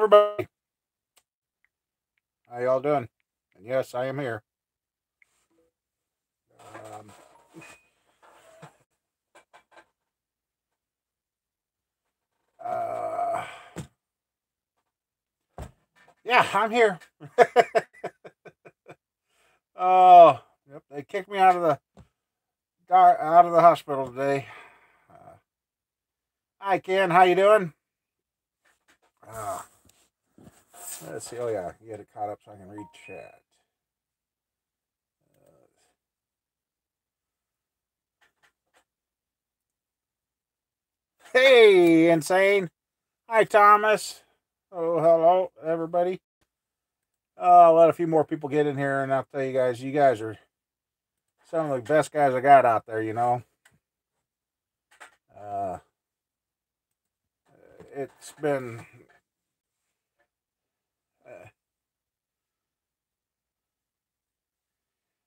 everybody. How y'all doing? And yes, I am here. Um, uh, yeah, I'm here. Oh, yep. They kicked me out of the hospital today. Uh, Hi, Ken. How you doing? Uh, let's see. Oh yeah, you get it caught up so I can read chat. Hey, insane. Hi, Thomas. Oh, hello, everybody. I'll let a few more people get in here, and I'll tell you guys are some of the best guys I got out there. Uh, it's been. Uh,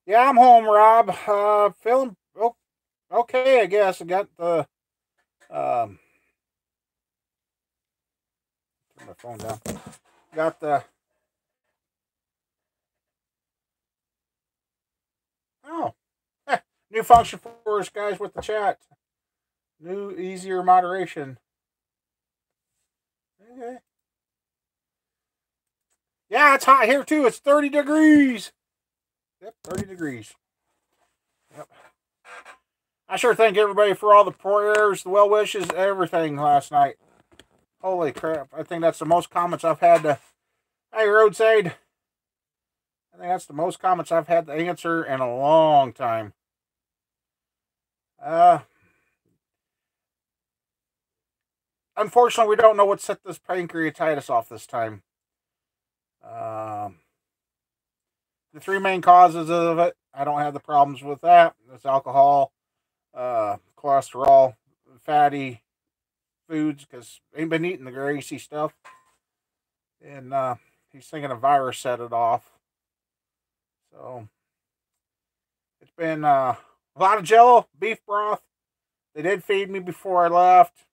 yeah, I'm home, Rob. Feeling okay, I guess. I got the. Um, Turn my phone down. Got the. Oh, new function for us guys with the chat. New, easier moderation. Okay. Yeah, it's hot here too. It's 30 degrees. Yep, 30 degrees. Yep. I sure thank everybody for all the prayers, the well wishes, everything last night. Holy crap. I think that's the most comments I've had to. Hey, Roadside. I think that's the most comments I've had to answer in a long time. Uh, Unfortunately, we don't know what set this pancreatitis off this time. Um, the three main causes of it, I don't have the problems with that. It's alcohol, cholesterol, fatty foods, because ain't been eating the greasy stuff. And he's thinking a virus set it off. So it's been a lot of jello, beef broth. They did feed me before I left.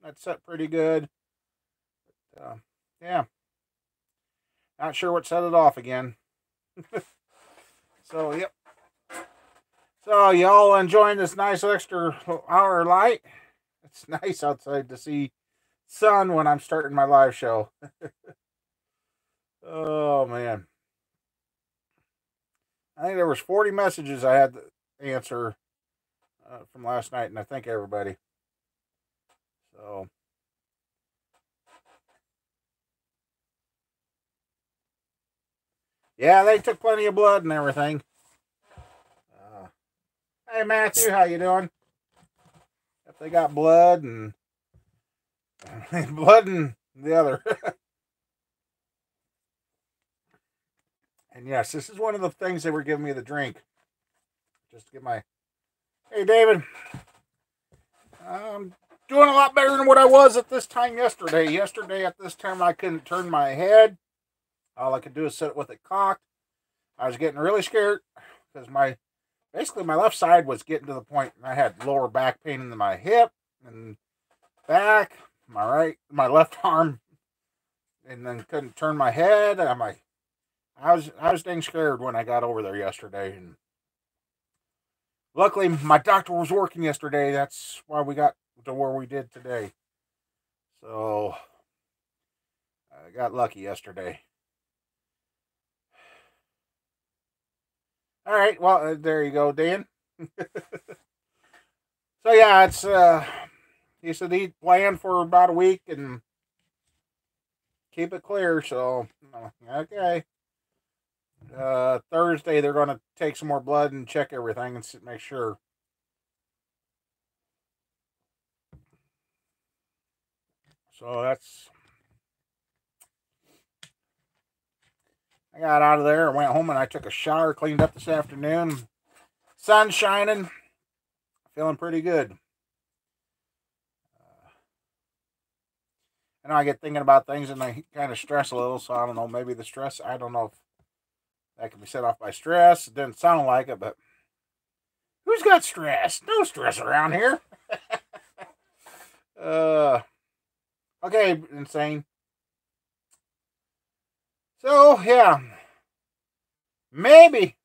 That set pretty good. Uh, yeah, not sure what set it off again. So, yep. So, y'all enjoying this nice extra hour of light? It's nice outside to see sun when I'm starting my live show. Oh, man. I think there was 40 messages I had to answer from last night, and I thank everybody. So, yeah, they took plenty of blood and everything. Uh, hey, Matthew, how you doing? If they got blood and blood and the other. And yes, this is one of the things they were giving me the drink. Just to get my. Hey, David. I'm doing a lot better than what I was at this time yesterday. Yesterday, at this time, I couldn't turn my head. All I could do is sit with it cocked. I was getting really scared because my left side was getting to the point I had lower back pain in my hip and back, my left arm, and then couldn't turn my head. I'm like, I was dang scared when I got over there yesterday, and luckily my doctor was working yesterday. That's why we got to where we did today. So I got lucky yesterday. All right, well there you go, Dan. So yeah, it's he said he'd plan for about a week and keep it clear. So okay. Thursday they're going to take some more blood and check everything and make sure. So that's. I got out of there and went home and I took a shower, cleaned up this afternoon. Sun shining, feeling pretty good. I know I get thinking about things and I kind of stress a little, so I don't know. Maybe the stress, I don't know if that could be set off by stress. It didn't sound like it, but who's got stress? No stress around here. uh, okay, insane. So, yeah. Maybe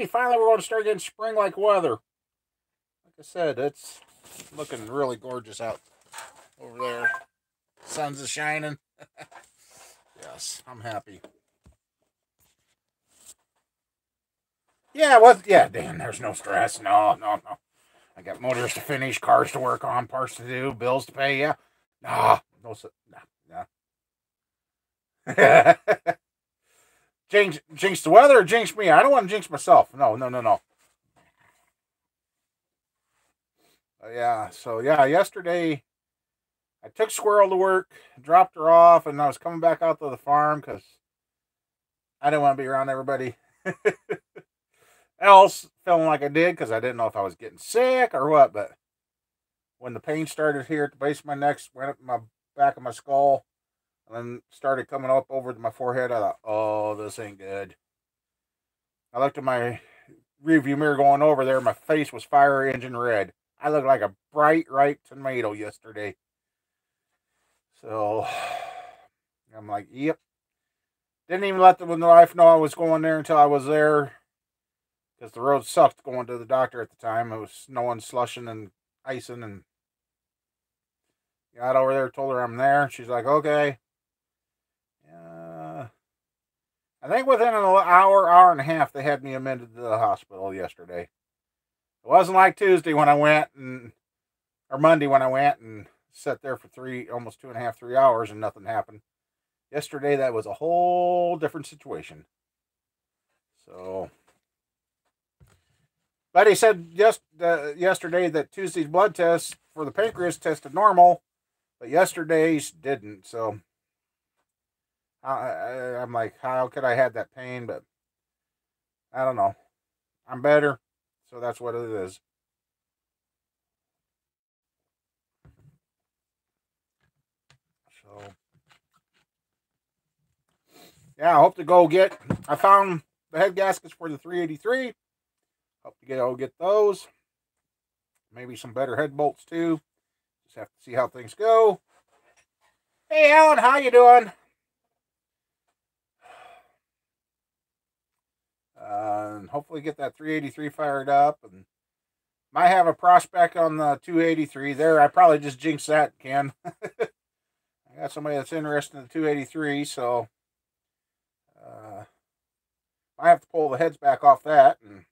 finally we're going to start getting spring-like weather. Like I said, it's looking really gorgeous out over there. Sun's is shining. Yes, I'm happy. Yeah, yeah, Dan, there's no stress. No. I got motors to finish, cars to work on, parts to do, bills to pay. Yeah. Nah, nah. Jinx the weather or jinx me? I don't want to jinx myself. No. Yeah, so yeah, yesterday I took Squirrel to work, dropped her off, and I was coming back out to the farm because I didn't want to be around everybody else feeling like I did because I didn't know if I was getting sick or what. But when the pain started here at the base of my neck, went up my back of my skull, and then started coming up over my forehead, I thought, oh, this ain't good. I looked at my rearview mirror going over there. My face was fire engine red. I looked like a bright ripe tomato yesterday. So I'm like, yep. Didn't even let the wife know I was going there until I was there because the road sucked going to the doctor at the time. It was snowing, slushing, and icing. And got over there, told her I'm there. She's like, okay. I think within an hour and a half, they had me admitted to the hospital yesterday. It wasn't like Tuesday when I went or Monday when I went and sat there for almost 2.5, 3 hours and nothing happened. Yesterday, that was a whole different situation. So, but he said yesterday that Tuesday's blood test for the pancreas tested normal, but yesterday's didn't. So, I'm like, how could I have that pain? But I don't know. I'm better, so that's what it is. So, yeah, I hope to go get. I found the head gaskets for the 383. Hope to get those. Maybe some better head bolts too. Just have to see how things go. Hey, Alan, how you doing? And hopefully get that 383 fired up, and might have a prospect on the 283 there. I probably just jinxed that, Ken. I got somebody that's interested in the 283, so I have to pull the heads back off that. And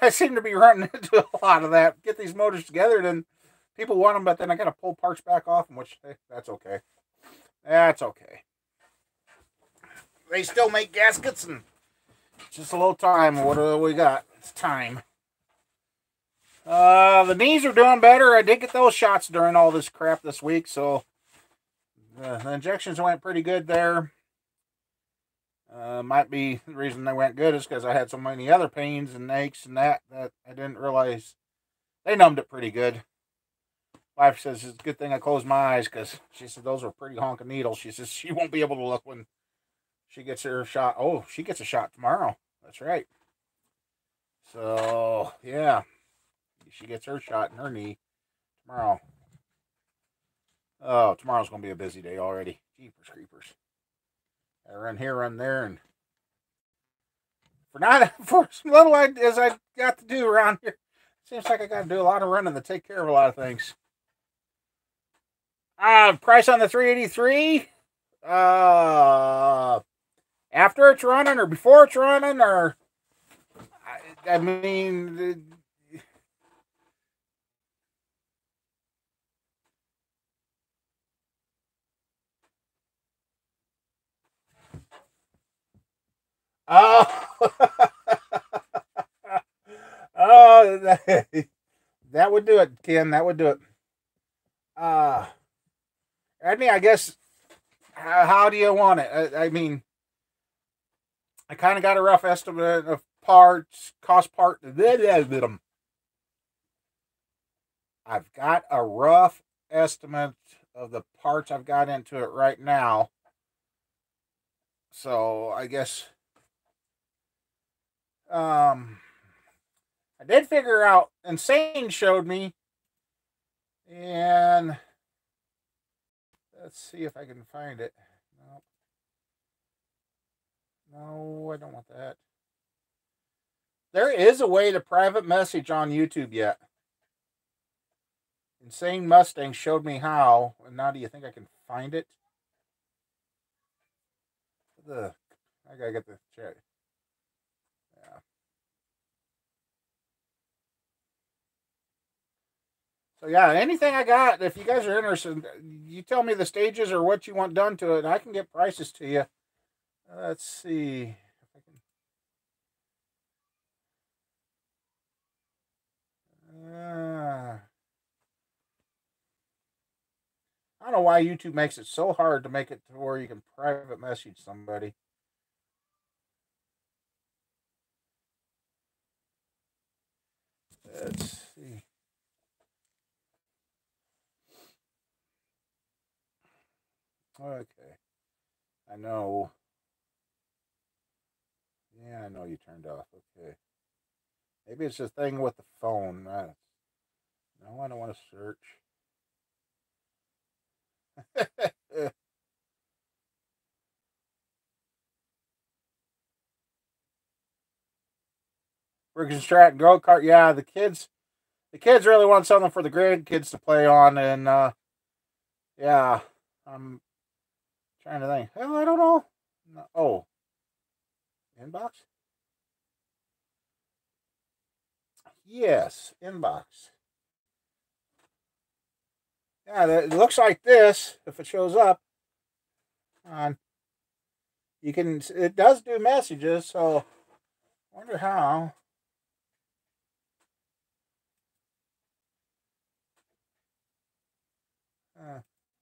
I seem to be running into a lot of that. Get these motors together, then people want them, but then I got to pull parts back off them, which that's okay. That's okay. They still make gaskets, and just a little time. What do we got? It's time. The knees are doing better. I did get those shots during all this crap this week, so the injections went pretty good there. Might be the reason they went good is because I had so many other pains and aches and that I didn't realize they numbed it pretty good. Wife says it's a good thing I closed my eyes because she said those were pretty honking needles. She says she won't be able to look when she gets her shot. Oh, she gets a shot tomorrow. That's right. So yeah, she gets her shot in her knee tomorrow. Oh, tomorrow's gonna be a busy day already. Jeepers creepers. I run here, run there, and for as little as I got to do around here, seems like I got to do a lot of running to take care of a lot of things. Price on the 383. After it's running or before it's running, or I mean. Oh, oh, that would do it, Ken. That would do it. Uh, I mean, I guess. How do you want it? I mean, I kind of got a rough estimate of parts, cost part. I've got a rough estimate of the parts I've got into it right now. So I guess I did figure out. Insane showed me, and Let's see if I can find it. No. No, I don't want that. There is a way to private message on YouTube yet. Insane Mustang showed me how, and now do you think I can find it? I gotta get the chat. Yeah. So yeah, anything I got, if you guys are interested, you tell me the stages or what you want done to it, and I can get prices to you. Let's see if I can. I don't know why YouTube makes it so hard to make it to where you can private message somebody. Let's see. Okay. I know. Yeah, I know you turned off. Okay. Maybe it's a thing with the phone. No, I don't want to search. Briggs Stratton go kart. Yeah, the kids really want something for the grandkids to play on, and yeah, I'm trying to think. Hell, I don't know. No, oh, inbox. Yes, inbox. Yeah, it looks like this. If it shows up, on you can. It does do messages, so I wonder how.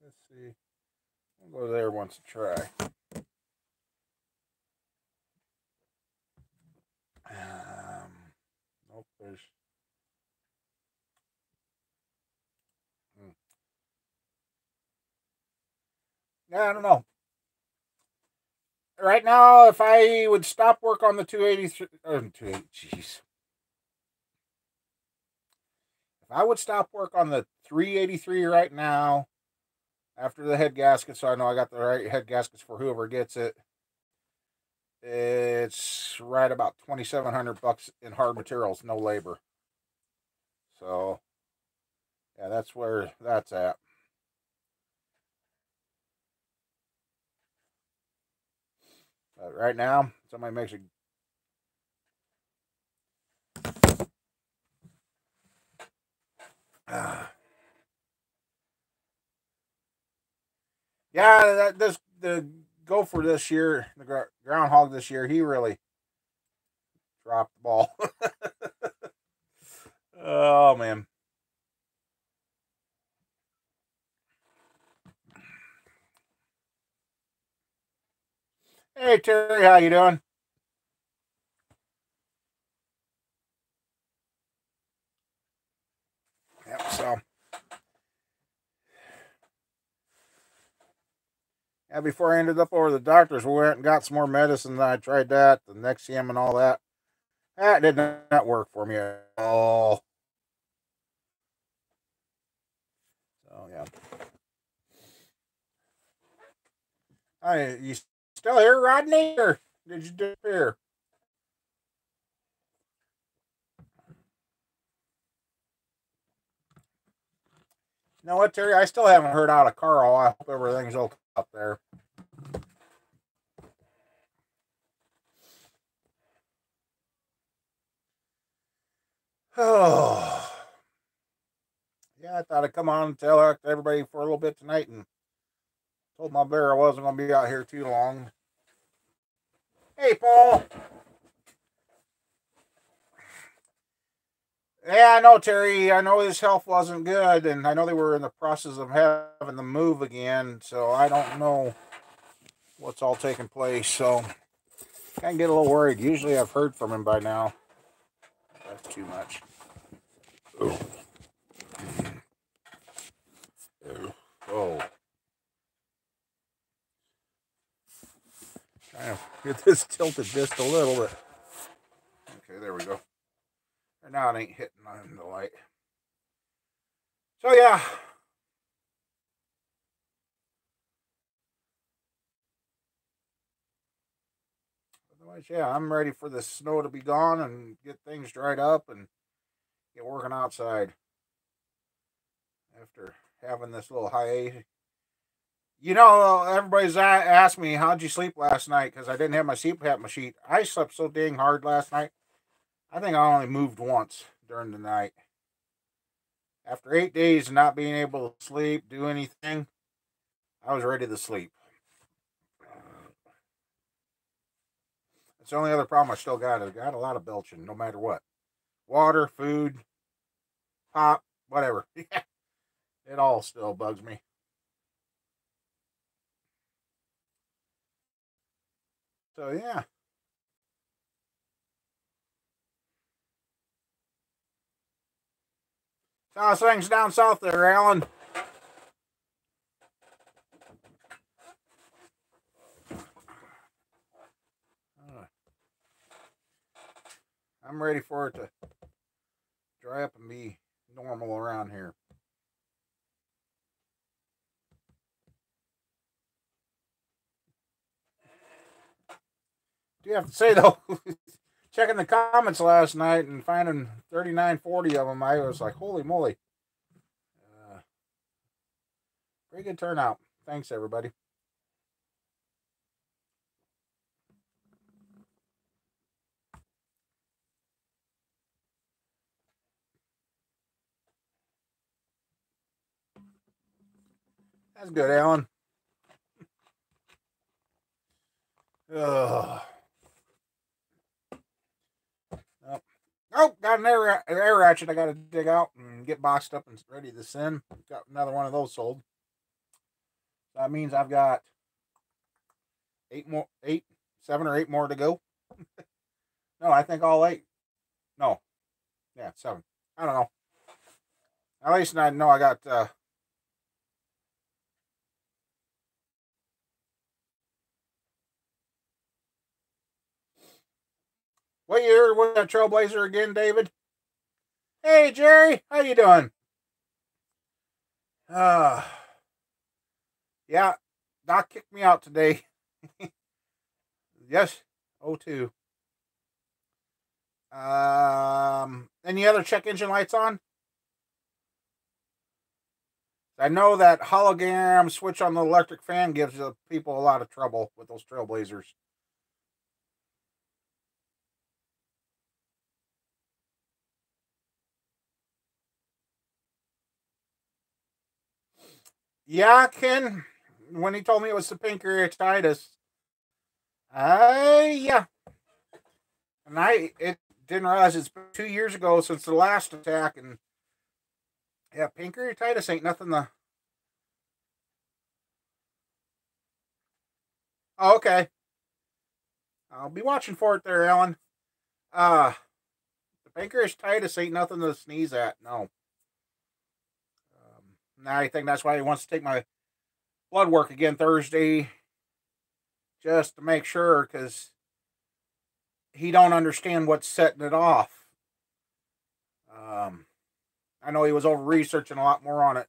Let's see. We'll go there once to try. Nope. There's. Yeah, I don't know. Right now, if I would stop work on the 283, 280, jeez. If I would stop work on the 383 right now, after the head gasket, so I know I got the right head gaskets for whoever gets it, it's right about $2,700 in hard materials, no labor. So, yeah, that's where that's at. But right now, somebody makes a yeah, the gopher this year, the groundhog this year, he really dropped the ball. Oh man. Hey Terry, how you doing? Yep. So yeah, before I ended up over the doctors, we went and got some more medicine. I tried that, the Nexium and all that. That did not work for me at all. So yeah. Hey, you still here, Rodney, or did you disappear? You know what, Terry? I still haven't heard out of Carl. I hope everything's okay up there. Oh, yeah. I thought I'd come on and tell everybody for a little bit tonight, and told my bear I wasn't going to be out here too long. Hey, Paul. Yeah, I know, Terry. I know his health wasn't good, and I know they were in the process of having the move again, so I don't know what's all taking place. So, kind of get a little worried. Usually I've heard from him by now. That's too much. Oh. Oh. Trying to get this tilted just a little bit. Okay, there we go. And now it ain't hitting on the light. So, yeah. Anyways, yeah, I'm ready for the snow to be gone and get things dried up and get working outside after having this little hiatus. Everybody's asked me, how'd you sleep last night? Because I didn't have my CPAP machine. I slept so dang hard last night. I think I only moved once during the night. After 8 days of not being able to sleep, do anything, I was ready to sleep. It's the only other problem I still got. I got a lot of belching, no matter what. Water, food, pop, whatever. It all still bugs me. So, yeah. So, how's things down south there, Alan? I'm ready for it to dry up and be normal around here. Do you have to say, though, checking the comments last night and finding 39, 40 of them, I was like, holy moly. Pretty good turnout. Thanks, everybody. That's good, Alan. Ugh. Oh, got an air ratchet I got to dig out and get boxed up and ready to send. Got another one of those sold. That means I've got 7 or 8 more to go. No, I think all 8. No, yeah, 7. I don't know. At least I know I got. What year was that Trailblazer again, David? Hey, Jerry, how you doing? Uh, yeah, Doc kicked me out today. Yes, 02. Any other check engine lights on? I know that hologram switch on the electric fan gives the people a lot of trouble with those Trailblazers. Yeah, Ken, when he told me it was the pancreatitis, yeah. And it didn't realize it's been 2 years ago since the last attack, and yeah, pancreatitis ain't nothing to. Oh, okay. I'll be watching for it there, Alan. The pancreatitis ain't nothing to sneeze at. No. Now I think that's why he wants to take my blood work again Thursday, just to make sure, because he don't understand what's setting it off. I know he was over researching a lot more on it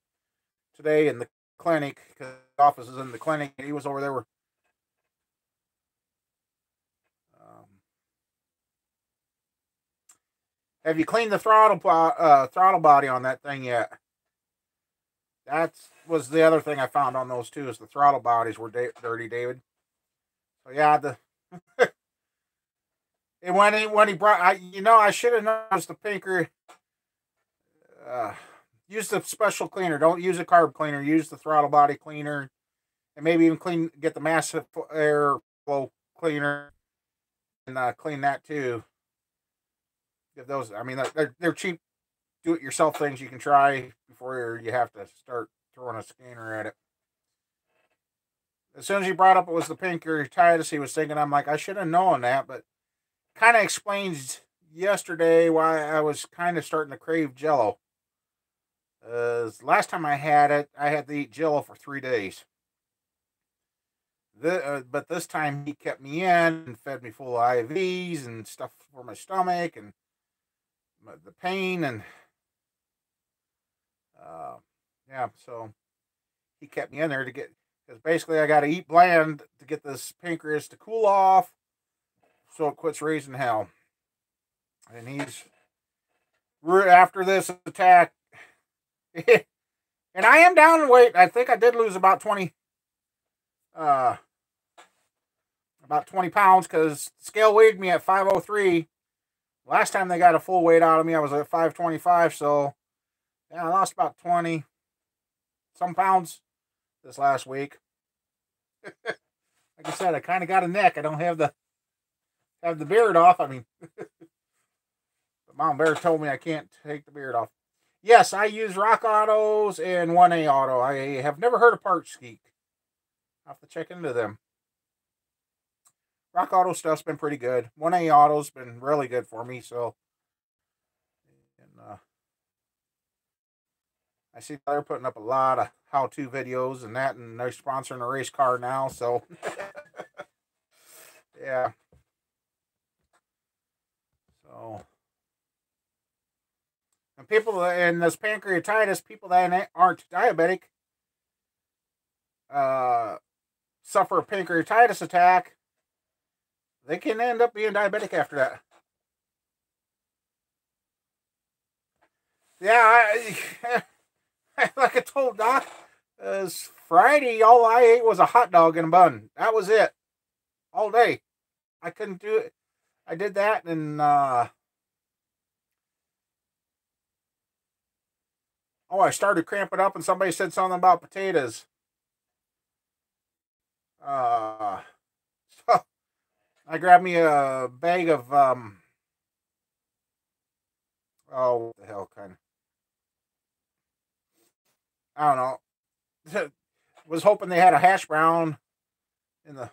today in the clinic, because the office is in the clinic. He was over there. Have you cleaned the throttle body on that thing yet? That was the other thing I found on those two, is the throttle bodies were dirty, David. So yeah, and when he brought, I should have noticed the pinker. Use the special cleaner. Don't use a carb cleaner. Use the throttle body cleaner, and maybe even get the massive air flow cleaner and clean that too. If those, I mean, they're cheap, do-it-yourself things you can try before you have to start throwing a scanner at it. As soon as he brought up it was the pancreatitis, he was thinking, I'm like, I should have known that, but kind of explains yesterday why I was kind of starting to crave Jello. Last time I had it, I had to eat Jello for 3 days. But this time he kept me in and fed me full of IVs and stuff for my stomach and the pain, and yeah, so he kept me in there to get, because basically I got to eat bland to get this pancreas to cool off, so it quits raising hell. And he's after this attack, and I am down in weight. I think I did lose about 20 pounds, because scale weighed me at 503. Last time they got a full weight out of me, I was at 525. So yeah, I lost about 20 some pounds this last week. Like I said, I kind of got a neck. I don't have the beard off. I mean, but Mom Bear told me I can't take the beard off. Yes, I use Rock Autos and 1A Auto. I have never heard of Parts Geek. I'll have to check into them. Rock Auto stuff's been pretty good. 1A Auto's been really good for me. So, and I see they're putting up a lot of how-to videos and that, and they're sponsoring a race car now. So, yeah. So, and people in this pancreatitis, people that aren't diabetic, suffer a pancreatitis attack, they can end up being diabetic after that. Yeah, like I told Doc, Friday, all I ate was a hot dog and a bun. That was it. All day. I couldn't do it. I did that, and I started cramping up, and somebody said something about potatoes. So I grabbed me a bag of what the hell kind of, I don't know. Was hoping they had a hash brown in the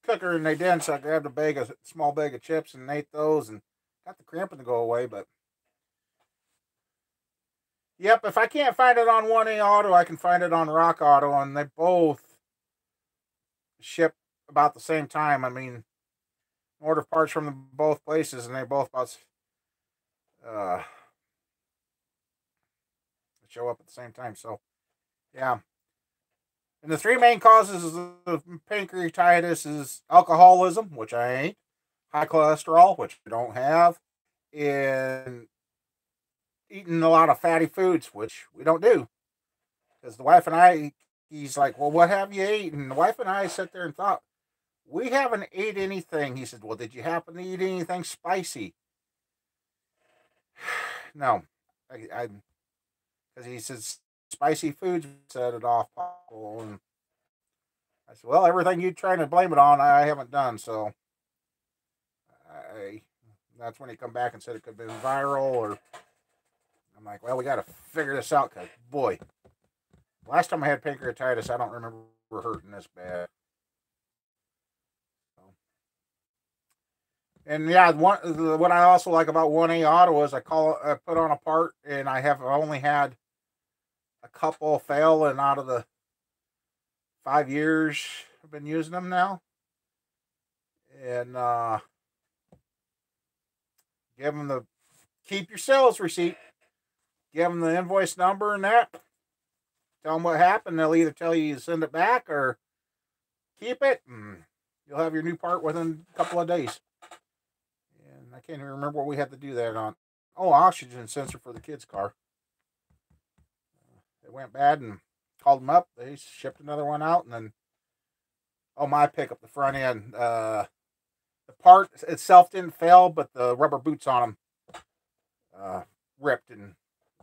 cooker, and they didn't, so I grabbed a small bag of chips and ate those, and got the cramping to go away. But yep, if I can't find it on 1A Auto, I can find it on Rock Auto, and they both ship about the same time. I mean, order parts from both places, and they both about show up at the same time. So, yeah. And the three main causes of pancreatitis is alcoholism, which I ain't, high cholesterol, which I don't have, and eating a lot of fatty foods, which we don't do. Because the wife and I, he's like, well, what have you eaten? And the wife and I sat there and thought, we haven't ate anything. He said, well, did you happen to eat anything spicy? No. Because he says, spicy foods set it off. And I said, well, everything you're trying to blame it on, I haven't done. So that's when he come back and said it could have been viral. Or I'm like, well, we got to figure this out, because, boy, last time I had pancreatitis, I don't remember hurting this bad. And yeah, what I also like about 1A Auto is I put on a part, and I have only had a couple fail, and out of the 5 years I've been using them now. And give them keep your sales receipt, give them the invoice number and that. Tell them what happened. They'll either tell you to send it back or keep it, and you'll have your new part within a couple of days. And I can't even remember what we had to do that on. Oh, oxygen sensor for the kids' car. It went bad, and called them up. They shipped another one out, and then my pickup, the front end, the part itself didn't fail, but the rubber boots on them ripped and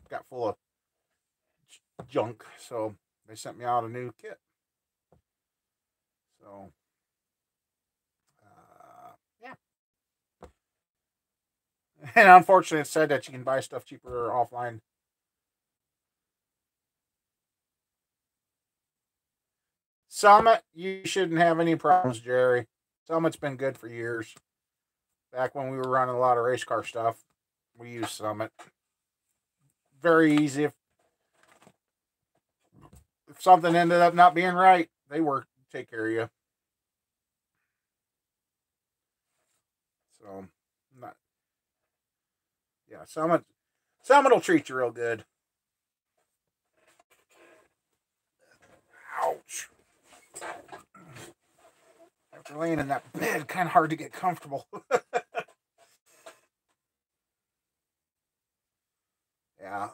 got full of junk. So they sent me out a new kit. So yeah. And unfortunately, it said that you can buy stuff cheaper offline. Summit, you shouldn't have any problems, Jerry. Summit's been good for years. Back when we were running a lot of race car stuff, we used Summit. Very easy. If something ended up not being right, they take care of you. So, Summit will treat you real good. Ouch. I have After laying in that bed, kind of hard to get comfortable. Yeah.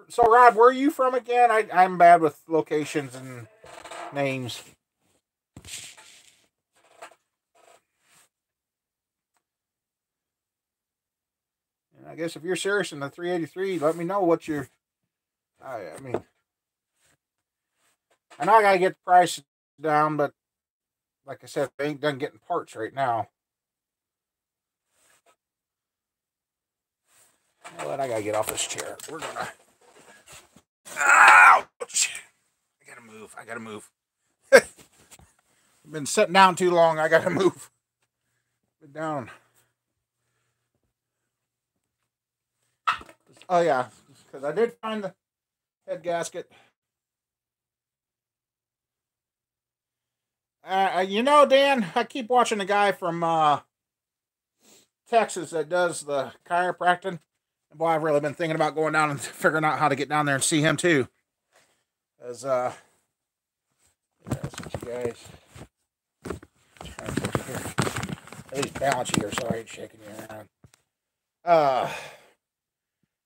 So, Rod, where are you from again? I'm bad with locations and names. And I guess if you're serious in the 383, let me know what you're. I mean, I know I gotta get the price down, but like I said, I ain't done getting parts right now. Well, I gotta get off this chair. We're gonna. Ouch! I gotta move. I gotta move. I've been sitting down too long. I gotta move. Get down. Oh yeah, because I did find the head gasket. Dan, I keep watching the guy from Texas that does the chiropractic. Boy, I've really been thinking about going down and figuring out how to get down there and see him too. As you guys. At least balance you here so I ain't shaking you around.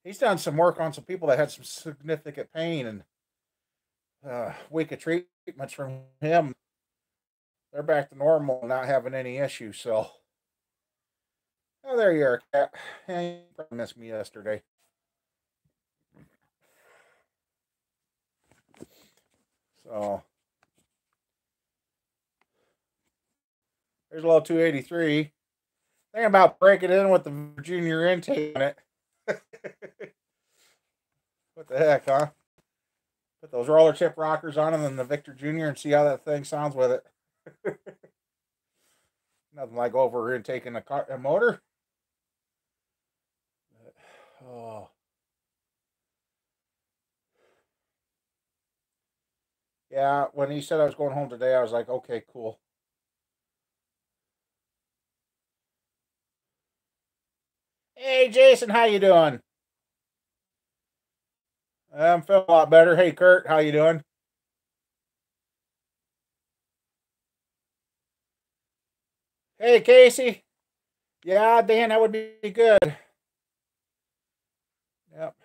He's done some work on some people that had some significant pain, and week of treatments from him, they're back to normal and not having any issues. So, oh, there you are, cat. Yeah, you probably missed me yesterday. So, there's a little 283. Thinking about breaking in with the Junior intake on it. What the heck, huh? Put those roller tip rockers on them and the Victor Junior and see how that thing sounds with it. Nothing like over intaking a motor. Oh. Yeah, when he said I was going home today, I was like, okay, cool. Hey, Jason, how you doing? I'm feeling a lot better. Hey, Kurt, how you doing? Hey, Casey. Yeah, Dan, that would be good. Yep.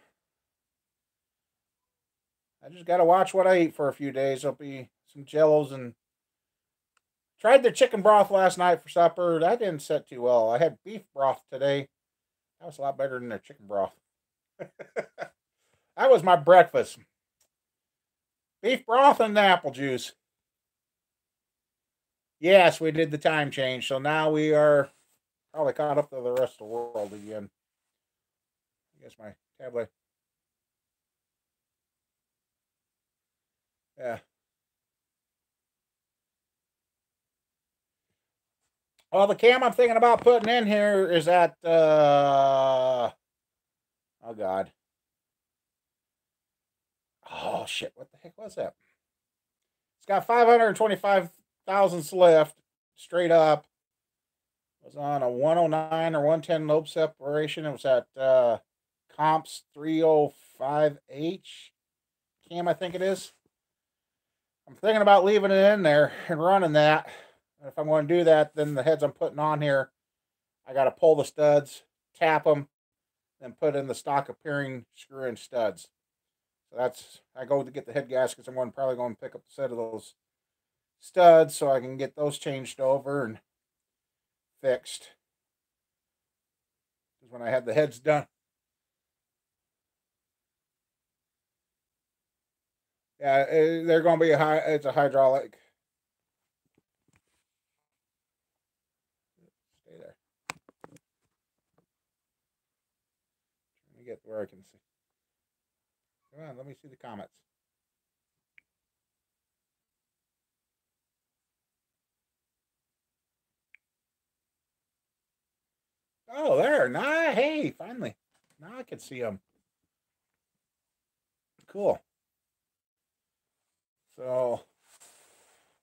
I just got to watch what I eat for a few days. There'll be some jellos and tried the chicken broth last night for supper. That didn't set too well. I had beef broth today. That was a lot better than the chicken broth. That was my breakfast. Beef broth and apple juice. Yes, we did the time change, so now we are probably caught up to the rest of the world again. I guess my tablet. Yeah. Well, the cam I'm thinking about putting in here is at oh god. Oh shit, what the heck was that? It's got 525 thousandths left, straight up. It was on a 109 or 110 lobe separation. It was at comps 305H cam, I think it is. I'm thinking about leaving it in there and running that. If I'm going to do that, then the heads I'm putting on here, I got to pull the studs, tap them, then put in the stock appearing screw in studs. So that's, I go to get the head gaskets. Probably going to pick up a set of those studs so I can get those changed over and fixed. Because when I had the heads done, yeah, they're going to be it's a hydraulic. Stay there. Let me get where I can see. Come on, let me see the comments. Oh, there. Nah, hey, finally. Now I can see them. Cool. So,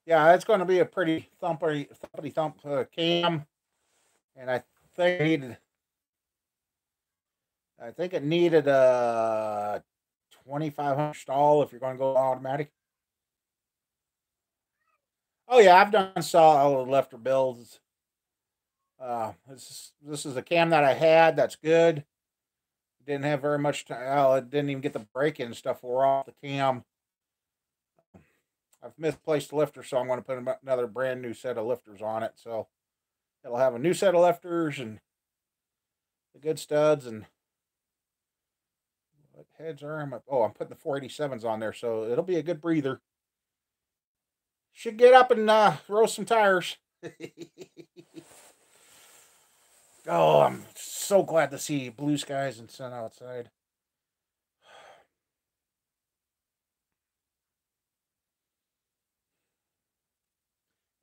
yeah, it's going to be a pretty thumpity thump cam. And I think it needed a 2500 stall if you're going to go automatic. Oh yeah, I've done solid lifter builds. This is a cam that I had. That's good. Didn't have very much time. Oh, it didn't even get the break in stuff wore off the cam. I've misplaced the lifter, so I'm going to put another brand new set of lifters on it. So it'll have a new set of lifters and the good studs. And what heads are I'm? Oh, I'm putting the 487s on there, so it'll be a good breather. Should get up and roast some tires. Oh, I'm so glad to see blue skies and sun outside.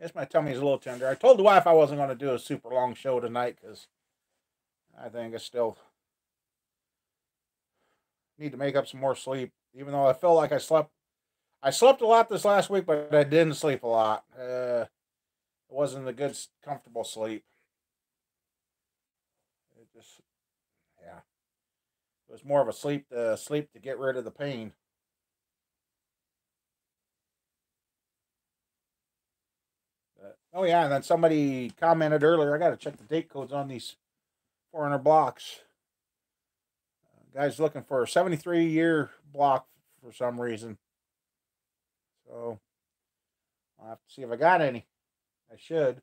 Guess my tummy's a little tender. I told the wife I wasn't going to do a super long show tonight because I think I still need to make up some more sleep. Even though I felt like I slept a lot this last week, but I didn't sleep a lot. It wasn't a good, comfortable sleep. It just, yeah, it was more of a sleep to get rid of the pain. Oh yeah, and then somebody commented earlier. I got to check the date codes on these 400 blocks. Guy's looking for a 73-year block for some reason. So I'll have to see if I got any. I should.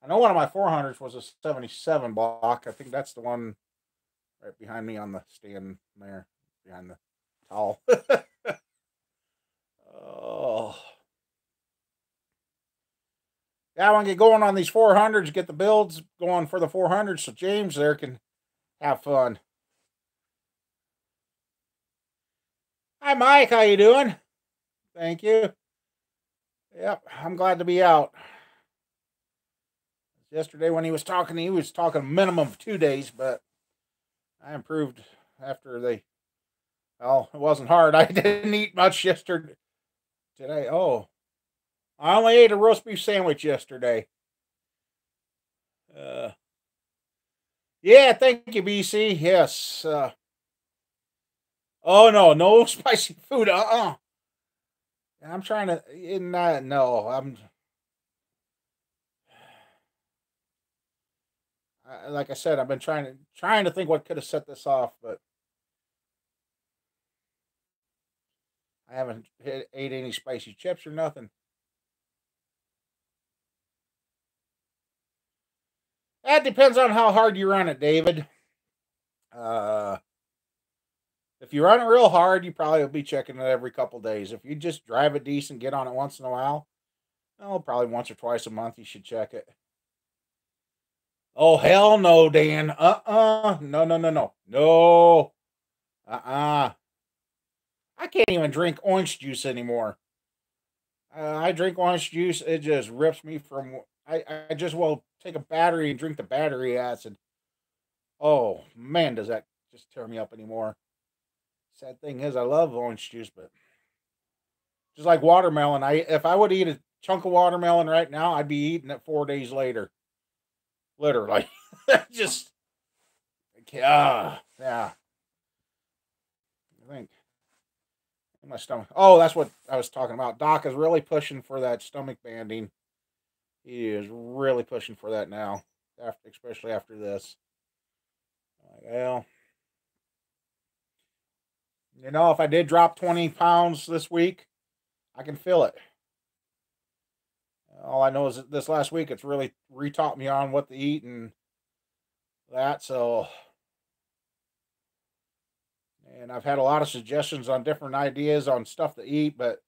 I know one of my 400s was a 77 block. I think that's the one right behind me on the stand there, behind the towel. Oh. Yeah, I want to get going on these 400s, get the builds going for the 400s so James there can have fun. Hi, Mike. How you doing? Thank you. Yep, I'm glad to be out. Yesterday when he was talking a minimum of 2 days, but I improved after they. Well, it wasn't hard. I didn't eat much yesterday. Today, oh, I only ate a roast beef sandwich yesterday. Uh, yeah, thank you, BC. Yes. Oh no, no spicy food. I'm trying to. No, like I said, I've been trying to think what could have set this off, but I haven't ate any spicy chips or nothing. That depends on how hard you run it, David. Uh, if you run it real hard, you probably will be checking it every couple days. If you just drive it decent, get on it once in a while, well, probably once or twice a month, you should check it. Oh hell no, Dan. No, no, no, no, no. I can't even drink orange juice anymore. I drink orange juice. It just rips me from. I just will take a battery and drink the battery acid. Oh man, does that just tear me up anymore? Sad thing is, I love orange juice, but just like watermelon, I if I would eat a chunk of watermelon right now, I'd be eating it 4 days later. Literally, just yeah. I think my stomach. Oh, that's what I was talking about. Doc is really pushing for that stomach banding. He is really pushing for that now, especially after this. Well, if I did drop 20 pounds this week, I can feel it. All I know is that this last week it's really retaught me on what to eat and that. So, and I've had a lot of suggestions on different ideas on stuff to eat, but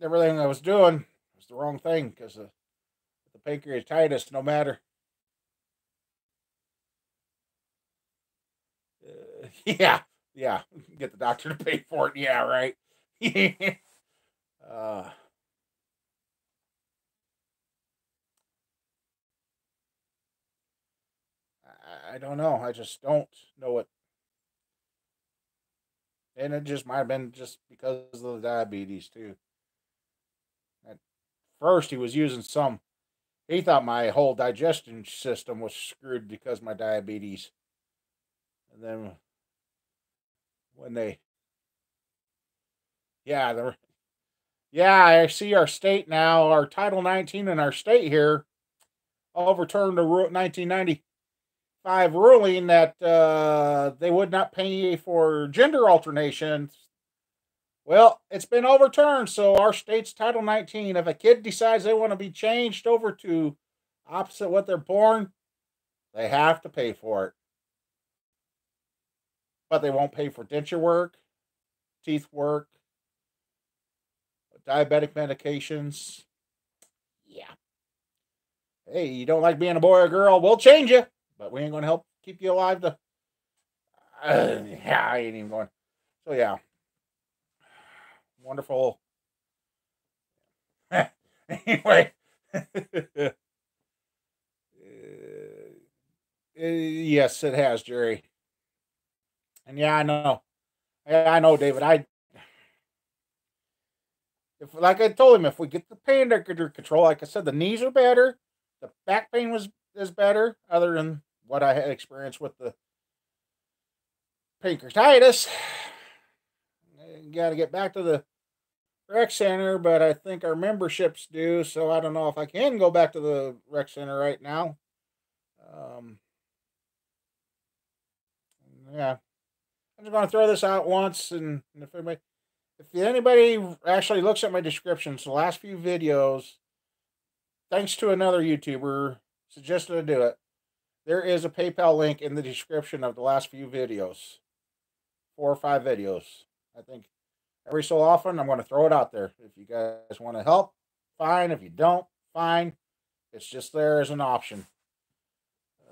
everything I was doing was the wrong thing because the pancreatitis, no matter. Yeah, yeah, get the doctor to pay for it. Yeah, right. uh, I don't know. I just don't know what, and it just might have been just because of the diabetes too. At first, he was using some. He thought my whole digestion system was screwed because of my diabetes, and then when they, yeah, Yeah, I see our state now, our Title 19 in our state here overturned the 1995 ruling that they would not pay for gender alternations. Well, it's been overturned, so our state's Title 19, if a kid decides they want to be changed over to opposite what they're born, they have to pay for it. But they won't pay for denture work, teeth work, diabetic medications. Yeah. Hey, you don't like being a boy or girl? We'll change you, but we ain't going to help keep you alive to. Yeah, I ain't even going. So, yeah. Wonderful. Anyway. Yes, it has, Jerry. And yeah, I know. I know, David. If like I told him, if we get the pain under control, like I said, the knees are better, the back pain is better, other than what I had experienced with the pancreatitis. Got to get back to the rec center, but I think our membership's due, so I don't know if I can go back to the rec center right now. Um, yeah, I'm just going to throw this out once, and if anybody actually looks at my descriptions, the last few videos, thanks to another YouTuber suggested I do it. There is a PayPal link in the description of the last few videos, 4 or 5 videos. I think every so often I'm going to throw it out there. If you guys want to help, fine. If you don't, fine. It's just there as an option.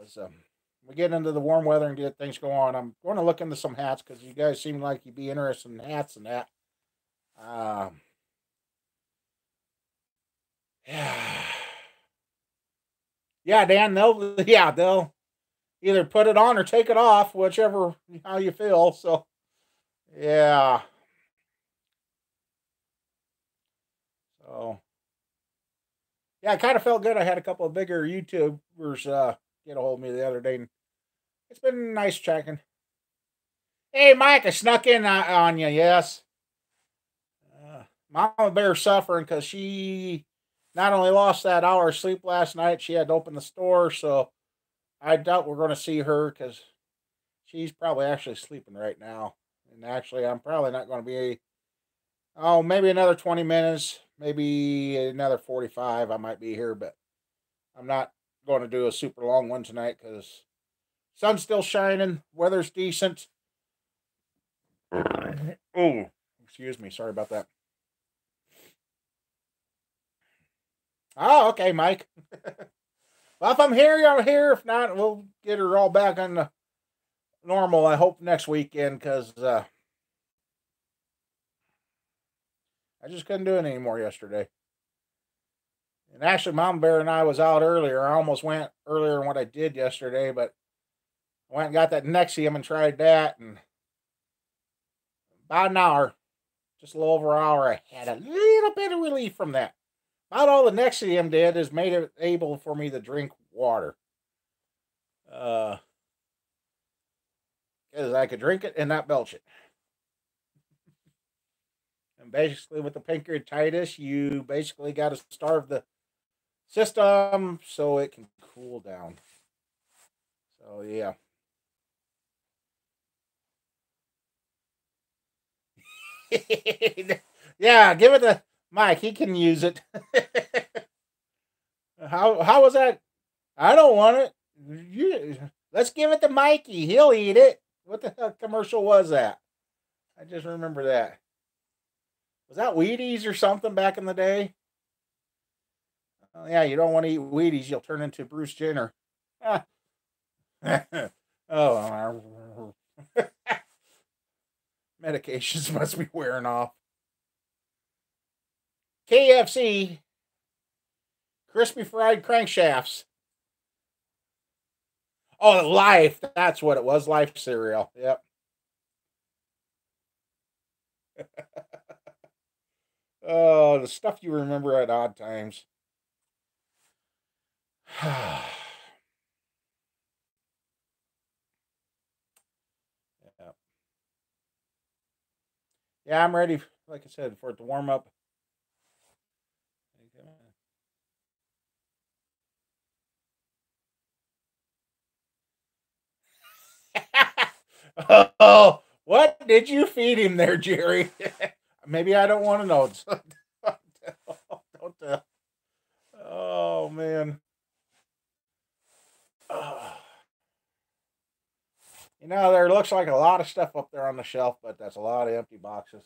As we get into the warm weather and get things going on, I'm going to look into some hats because you guys seem like you'd be interested in hats and that. Yeah. Yeah, Dan, they'll either put it on or take it off, whichever how you feel. So, yeah. So, yeah, I kind of felt good. I had a couple of bigger YouTubers get a hold of me the other day, and it's been nice checking. Hey, Mike, I snuck in on you. Yes, Mama Bear suffering because she not only lost that hour of sleep last night, she had to open the store. So I doubt we're going to see her because she's probably actually sleeping right now. And actually, I'm probably not going to be. Oh, maybe another 20 minutes, maybe another 45. I might be here, but I'm not going to do a super long one tonight because sun's still shining, weather's decent. Oh, excuse me. Sorry about that. Oh, okay, Mike. Well, if I'm here, I'm here. If not, we'll get her all back on the normal. I hope next weekend because I just couldn't do it anymore yesterday. And actually, Mom Bear and I was out earlier. I almost went earlier than what I did yesterday, but I went and got that Nexium and tried that, and about an hour, just a little over an hour, I had a little bit of relief from that. About all the Nexium did is made it able for me to drink water. Because I could drink it and not belch it. And basically, with the pancreatitis, you basically got to starve the system so it can cool down. So, yeah. Yeah, give it to Mike. He can use it. How was that? I don't want it. Let's give it to Mikey. He'll eat it. What the hell commercial was that? I just remember that. Was that Wheaties or something back in the day? Oh, yeah, you don't want to eat Wheaties. You'll turn into Bruce Jenner. Oh, medications must be wearing off. KFC crispy fried crankshafts. Oh, Life. That's what it was. Life cereal. Yep. Oh, the stuff you remember at odd times. Yeah. Yeah, I'm ready, like I said, for it to warm up. Oh, what did you feed him there, Jerry? Maybe I don't want to know. Don't tell. Oh man. You know, there looks like a lot of stuff up there on the shelf, but that's a lot of empty boxes.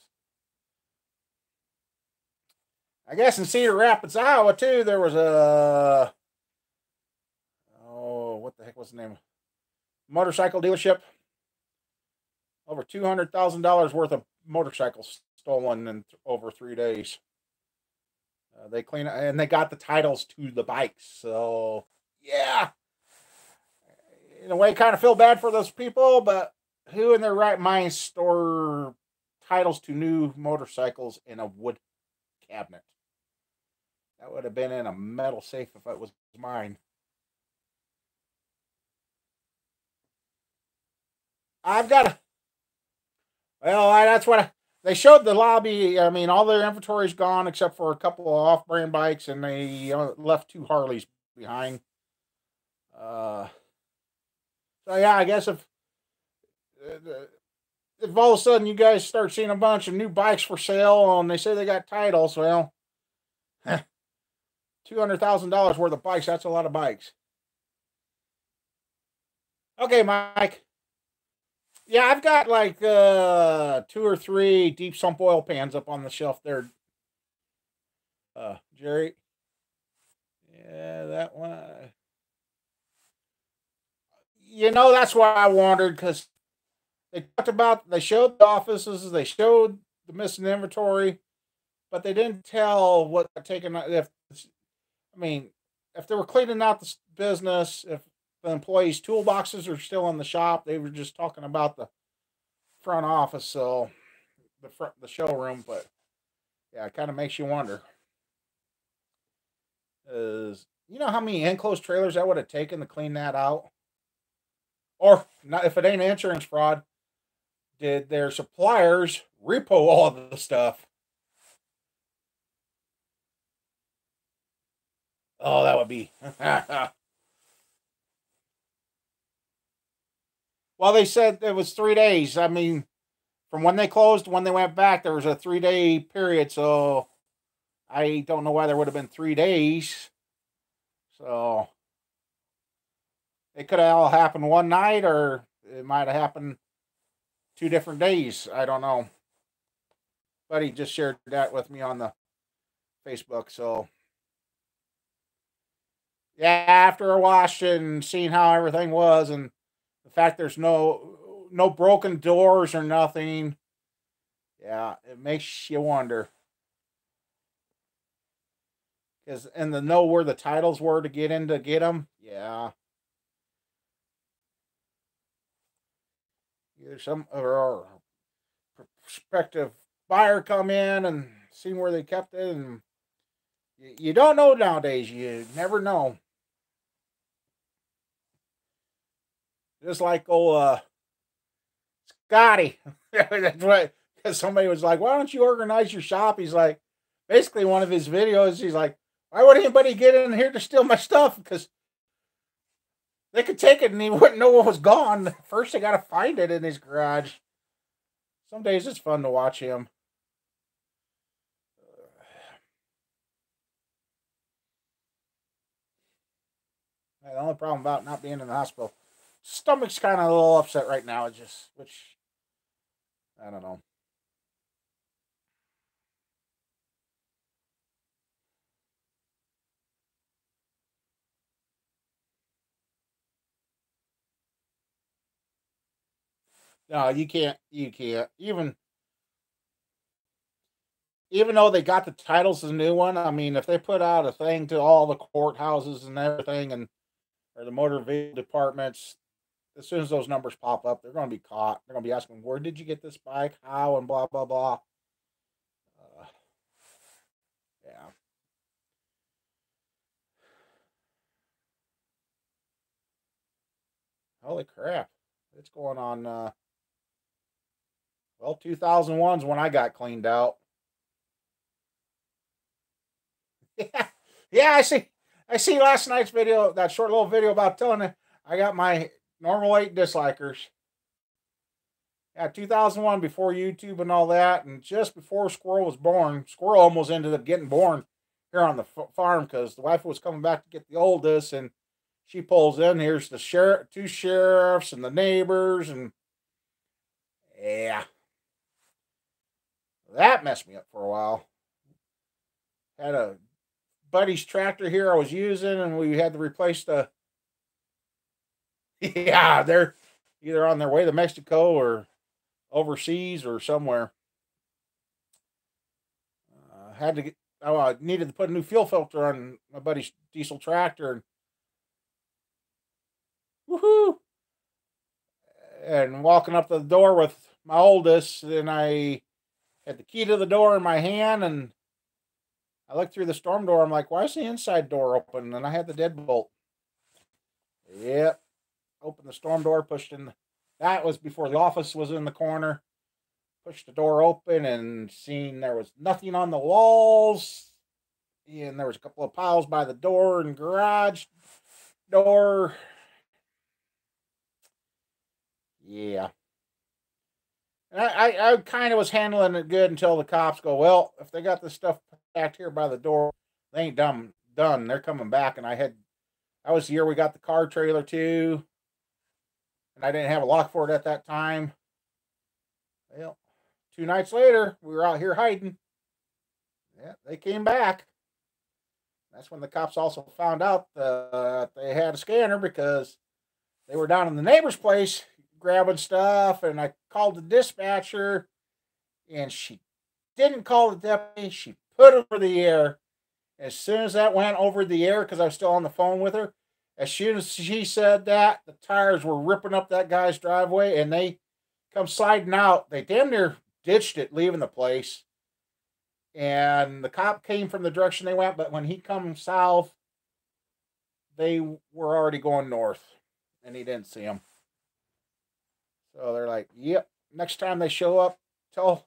I guess in Cedar Rapids, Iowa, too, there was a what the heck was the name? Motorcycle dealership. Over $200,000 worth of motorcycles stolen in over 3 days. They clean and they got the titles to the bikes. So yeah, in a way, kind of feel bad for those people, but who in their right mind store titles to new motorcycles in a wood cabinet? That would have been in a metal safe if it was mine. I've got a well, that's what they showed the lobby. I mean, all their inventory's gone except for a couple of off-brand bikes, and they left two Harleys behind. Uh, so yeah, I guess if all of a sudden you guys start seeing a bunch of new bikes for sale and they say they got titles, well, $200,000 worth of bikes. That's a lot of bikes. Okay, Mike. Yeah, I've got like two or three deep sump oil pans up on the shelf there. Jerry. Yeah, that one. You know, that's why I wondered because they showed the offices, they showed the missing inventory, but they didn't tell what they're taking. I mean, if they were cleaning out the business, if the employees' toolboxes are still in the shop, they were just talking about the front office, so the showroom. But yeah, it kind of makes you wonder. Is you know how many enclosed trailers that would have taken to clean that out? Or not, if it ain't insurance fraud, did their suppliers repo all of the stuff? Oh, that would be. Well, they said it was 3 days. I mean, from when they closed to when they went back, there was a 3 day period. So I don't know why there would have been 3 days. So it could have all happened one night, or it might have happened 2 different days. I don't know. But he just shared that with me on the Facebook. So yeah, after a wash and seeing how everything was, and the fact there's no broken doors or nothing, yeah, it makes you wonder. Because and the know where the titles were to get in to get them, yeah. Either some or prospective buyer come in and see where they kept it, and you don't know nowadays. You never know. Just like old Scotty. That's right. Because somebody was like, "Why don't you organize your shop?" He's like, basically one of his videos. He's like, "Why would anybody get in here to steal my stuff? Because they could take it and he wouldn't know what was gone. First, they got to find it in his garage." Some days it's fun to watch him. The only problem about not being in the hospital, stomach's kind of a little upset right now. It's just, which I don't know. No, you can't. You can't. Even though they got the titles of the new one, I mean, if they put out a thing to all the courthouses and everything, and or the motor vehicle departments, as soon as those numbers pop up, they're going to be caught. They're going to be asking, "Where did you get this bike? How?" and blah blah blah. Uh, yeah. Holy crap! It's going on. Well, 2001's when I got cleaned out. Yeah, yeah. I see last night's video, that short little video about telling it. I got my normal 8 dislikers. Yeah, 2001, before YouTube and all that, and just before Squirrel was born. Squirrel almost ended up getting born here on the farm because the wife was coming back to get the oldest, and she pulls in. Here's the sheriff, two sheriffs, and the neighbors, and yeah, that messed me up for a while. Had a buddy's tractor here I was using, and we had to replace the. Yeah, they're either on their way to Mexico or overseas or somewhere. Had to get. Oh, I needed to put a new fuel filter on my buddy's diesel tractor, and woohoo! And walking up to the door with my oldest, and I had the key to the door in my hand, and I looked through the storm door. I'm like, why is the inside door open? And I had the deadbolt. Yep. Opened the storm door, pushed in. That was before the office was in the corner. Pushed the door open and seen there was nothing on the walls. And there was a couple of piles by the door and garage door. Yeah. And I kind of was handling it good until the cops go, well, if they got this stuff packed here by the door, they ain't done. They're coming back. And that was the year we got the car trailer too. And I didn't have a lock for it at that time. Well, 2 nights later, we were out here hiding. Yeah, they came back. That's when the cops also found out that they had a scanner because they were down in the neighbor's place grabbing stuff. And I called the dispatcher, and she didn't call the deputy. She put it over the air. As soon as that went over the air, because I was still on the phone with her, as soon as she said that, the tires were ripping up that guy's driveway, and they come sliding out. They damn near ditched it, leaving the place. And the cop came from the direction they went, but when he come south, they were already going north, and he didn't see them. So they're like, yep, next time they show up, tell.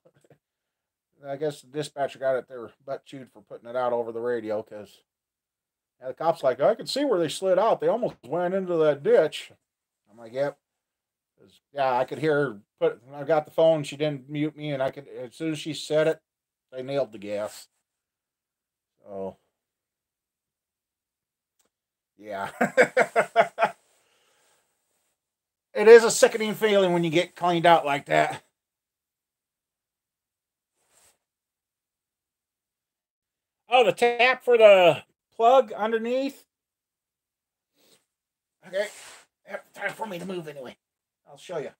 I guess the dispatcher got it their butt chewed for putting it out over the radio, because the cop's like, I can see where they slid out. They almost went into that ditch. I'm like, yep. Yeah, I could hear her I got the phone. She didn't mute me, and I could, as soon as she said it, they nailed the gas. So, yeah. It is a sickening feeling when you get cleaned out like that. Oh, the tap for the plug underneath. Okay. Yep, time for me to move anyway. I'll show you.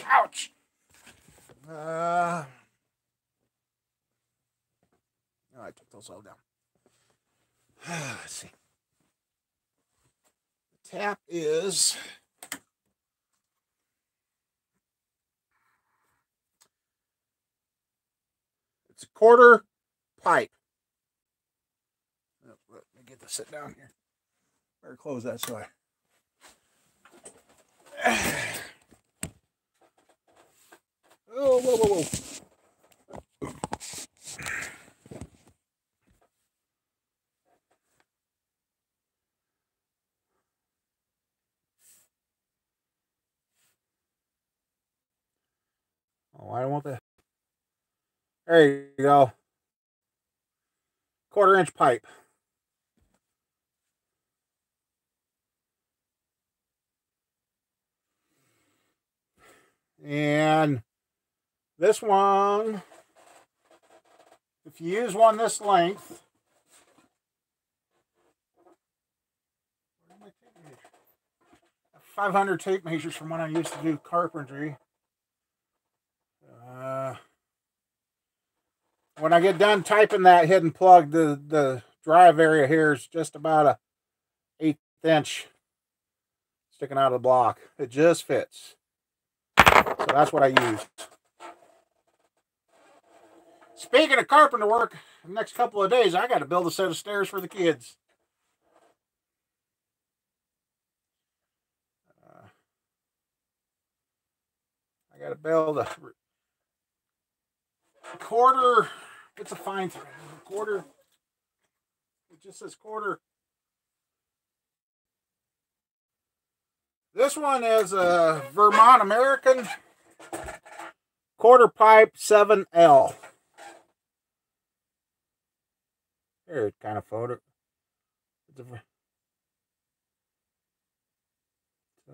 Ouch. Oh, I took those all down. Let's see. The tap is it's a quarter pipe. Oh, let me get this sit down here. Better close that so I. Oh, whoa, whoa, whoa. Oh, I don't want that. There you go. 1/4-inch pipe. And this one, if you use one this length, 500 tape measures from when I used to do carpentry. When I get done typing that hidden plug, the drive area here is just about a 1/8 inch sticking out of the block. It just fits. So that's what I use. Speaking of carpenter work, the next couple of days I got to build a set of stairs for the kids. I got to build a quarter. It's a fine thread. Quarter. It just says quarter. This one is a Vermont American. quarter pipe 7L. There, it kind of photo. So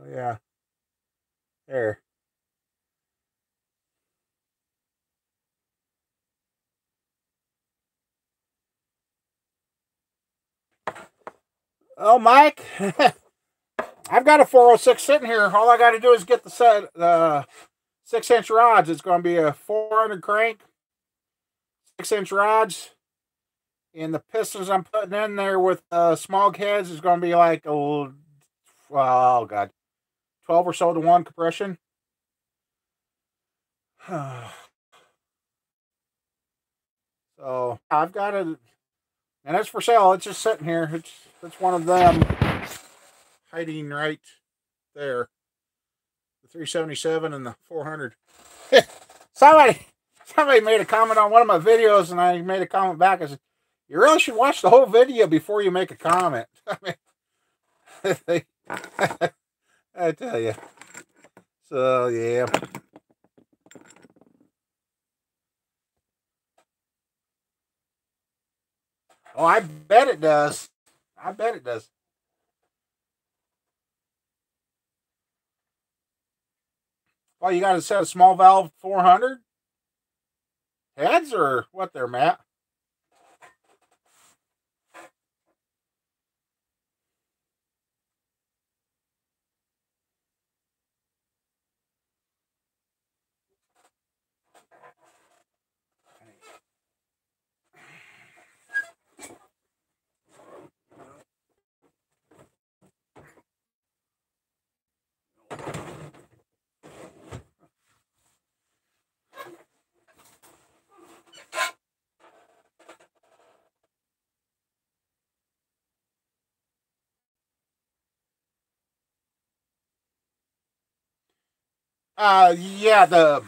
yeah, there. Oh, Mike, I've got a 406 sitting here. All I got to do is get the 6-inch rods. It's going to be a 400 crank, 6-inch rods. And the pistons I'm putting in there with smog heads is going to be like, oh God, 12 or so to 1 compression. So I've got it, and it's for sale. It's just sitting here. It's one of them hiding right there. The 377 and the 400. Somebody made a comment on one of my videos, and I made a comment back. I said, you really should watch the whole video before you make a comment. I mean, I tell you. So, yeah. Oh, I bet it does. I bet it does. Well, you got a set of small valve 400 heads or what there, Matt? Yeah, the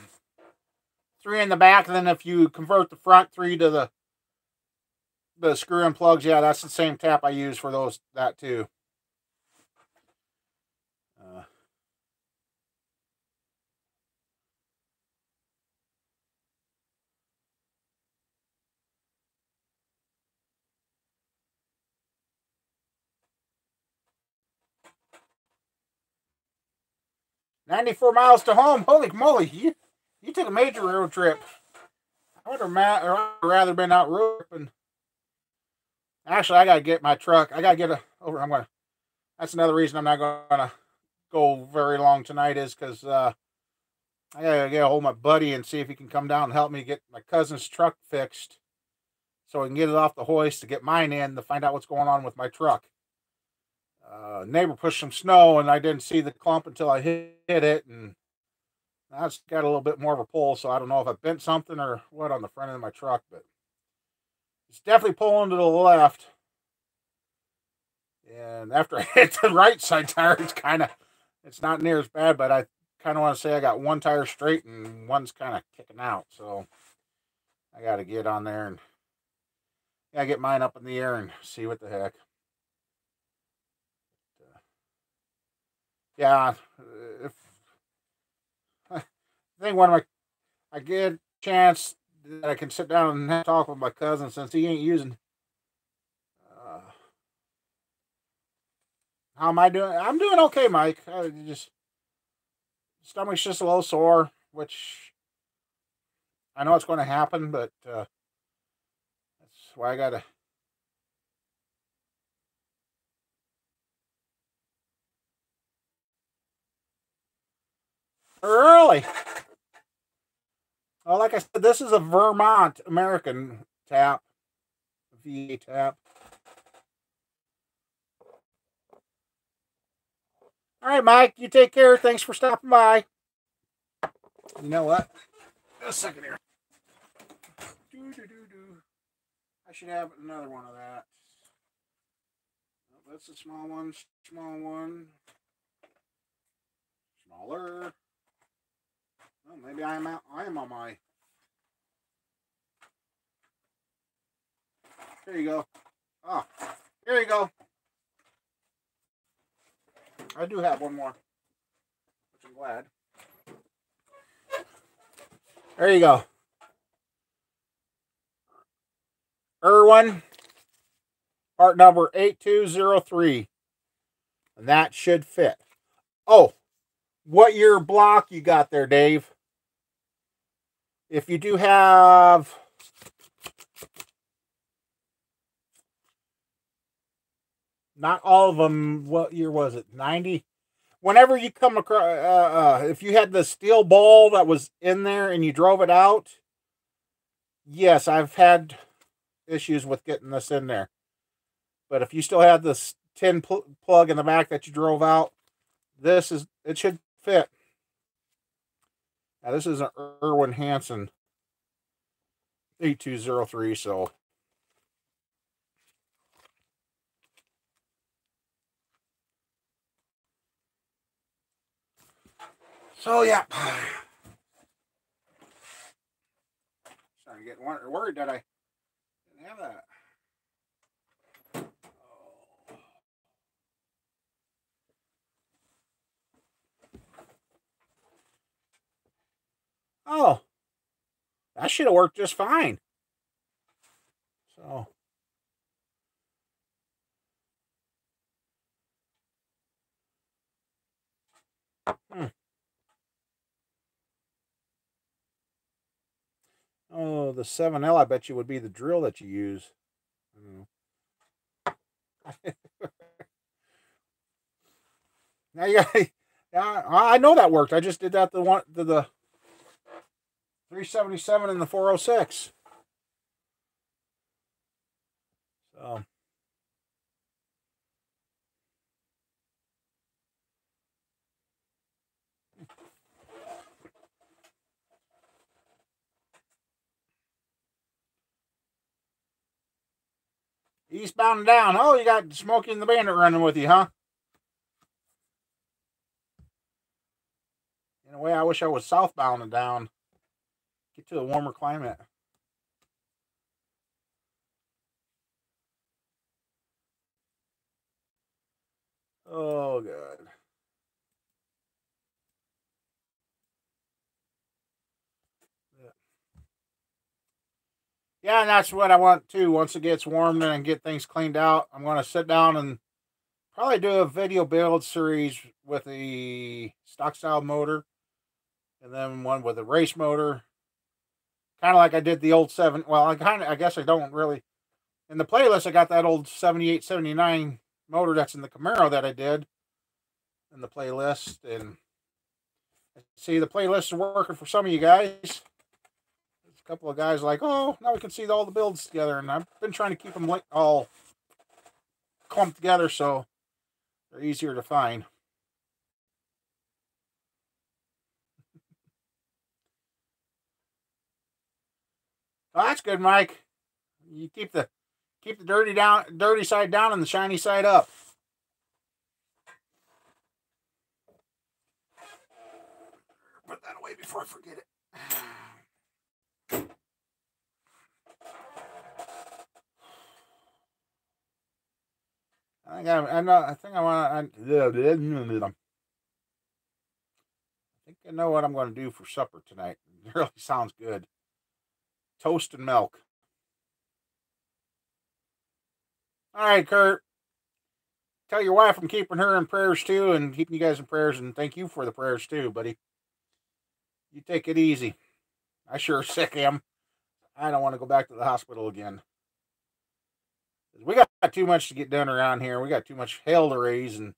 3 in the back, and then if you convert the front 3 to the screw-in plugs, yeah, that's the same tap I use for that too. 94 miles to home. Holy moly, you took a major road trip. I would have rather been out road tripping. Actually, I gotta get my truck. I gotta get over. That's another reason I'm not gonna go very long tonight, is because I gotta get a hold of my buddy and see if he can come down and help me get my cousin's truck fixed, so we can get it off the hoist to get mine in to find out what's going on with my truck. Neighbor pushed some snow, and I didn't see the clump until I hit it, and that's got a little bit more of a pull, so I don't know if I bent something or what on the front end of my truck, but it's definitely pulling to the left. And after I hit the right side tire, it's not near as bad, but I kind of want to say I got one tire straight and one's kind of kicking out, so I got to get on there and get mine up in the air and see what the heck. Yeah, if I think I get a chance that I can sit down and talk with my cousin, since he ain't using. How am I doing? I'm doing okay, Mike. Stomach's just a little sore, which I know it's going to happen, but that's why I gotta. Early. Well, like I said, this is a Vermont American tap, VA tap. All right, Mike, you take care. Thanks for stopping by. You know what? Just a second here. I should have another one of that. That's a small one, smaller. Well, maybe I am on my. Here you go. Oh, here you go. I do have one more, which I'm glad. There you go. Irwin, part number 8203. And that should fit. Oh, what year block you got there, Dave? If you do have... Not all of them, what year was it? 90? Whenever you come across... if you had the steel ball that was in there and you drove it out... Yes, I've had issues with getting this in there. But if you still have this tin plug in the back that you drove out, it should fit. Now, this is an Irwin Hansen 8203, so. So, yeah. Starting to get worried that I didn't have that. Oh, that should have worked just fine. So, Oh, the 7L, I bet you, would be the drill that you use. Now you got, yeah, I know that worked. I just did that the 377 and the 406. So. Eastbound and down. Oh, you got Smokey and the Bandit running with you, huh? In a way, I wish I was southbound and down. Get to a warmer climate. Oh, good. Yeah, and that's what I want too. Once it gets warm and get things cleaned out, I'm going to sit down and probably do a video build series with the stock style motor, and then one with a race motor. Kind of like I did the old 7. Well, I guess I don't really. In the playlist, I got that old 78, 79 motor that's in the Camaro that I did in the playlist. And see, the playlist is working for some of you guys. There's a couple of guys like, oh, now we can see all the builds together. And I've been trying to keep them all clumped together so they're easier to find. Oh, that's good, Mike. You keep the dirty side down and the shiny side up. Put that away before I forget it. I think I know what I'm going to do for supper tonight. It really sounds good. Toast and milk. All right, Kurt. Tell your wife I'm keeping her in prayers too, and keeping you guys in prayers, and thank you for the prayers too, buddy. You take it easy. I sure sick am. I don't want to go back to the hospital again. We got too much to get done around here. We got too much hell to raise and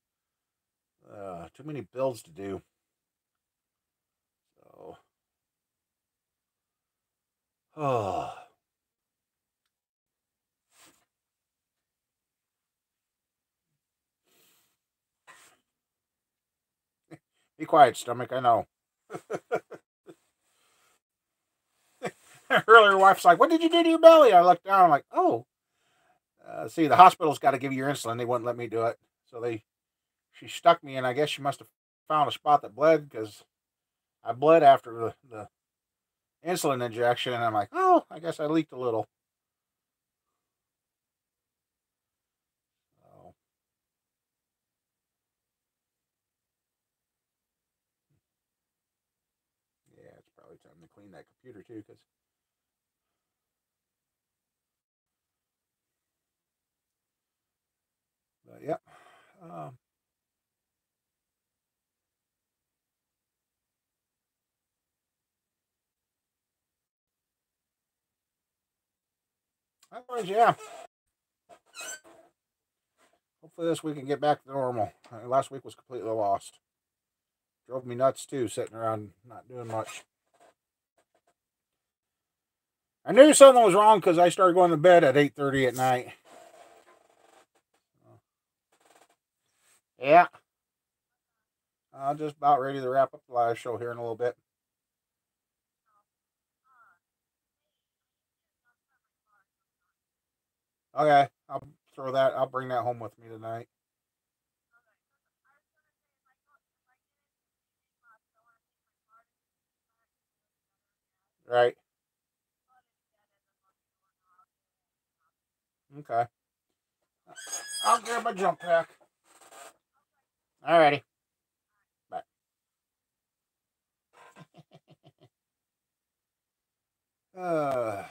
too many bills to do. So, oh. Be quiet, stomach. I know. Earlier, wife's like, "What did you do to your belly?" I looked down. I'm like, "Oh, see, the hospital's got to give you your insulin. They wouldn't let me do it, so she stuck me, and I guess she must have found a spot that bled because I bled after the insulin injection, and I'm like, oh, I guess I leaked a little. So, yeah, it's probably time to clean that computer too, because yep. Otherwise, yeah. Hopefully this week can get back to normal. Last week was completely lost. Drove me nuts too, sitting around not doing much. I knew something was wrong because I started going to bed at 8:30 at night. Yeah. I'm just about ready to wrap up the live show here in a little bit. Okay, I'll throw that. I'll bring that home with me tonight. Right. Okay. I'll grab my jump pack. Alrighty. Bye. Uh,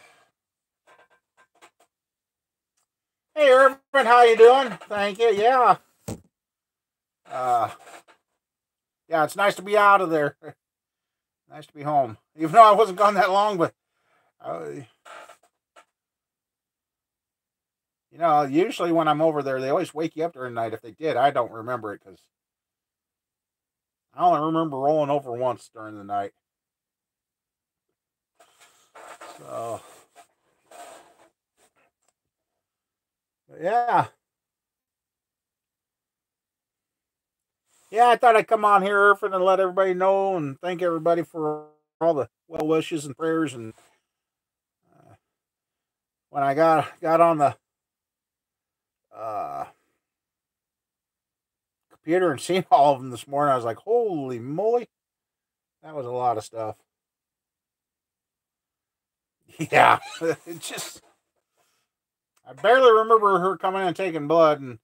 hey, Irvin, how you doing? Thank you. Yeah. Uh, yeah, it's nice to be out of there. Nice to be home. Even though I wasn't gone that long, but usually when I'm over there, they always wake you up during the night. If they did, I don't remember it because I only remember rolling over once during the night. So, yeah. Yeah, I thought I'd come on here, Irfan, and let everybody know and thank everybody for all the well wishes and prayers. And when I got on the uh, computer and seen all of them this morning, I was like, holy moly, that was a lot of stuff. Yeah, it just, I barely remember her coming in and taking blood. And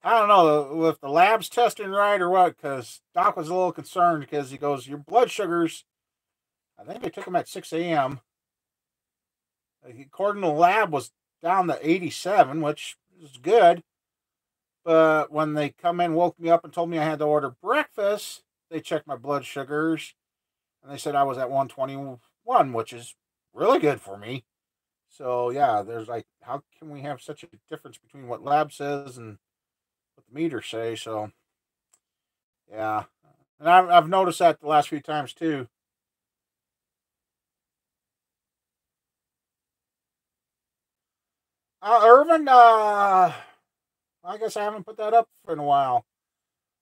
I don't know if the lab's testing right or what, because Doc was a little concerned because he goes, your blood sugars, I think they took them at 6 a.m. According to the lab, was down to 87, which is good. But when they come in, woke me up and told me I had to order breakfast, they checked my blood sugars and they said I was at 121, which is really good for me. So yeah, there's like, how can we have such a difference between what lab says and what the meters say? So yeah, and I've noticed that the last few times too. Irvin, I guess I haven't put that up in a while.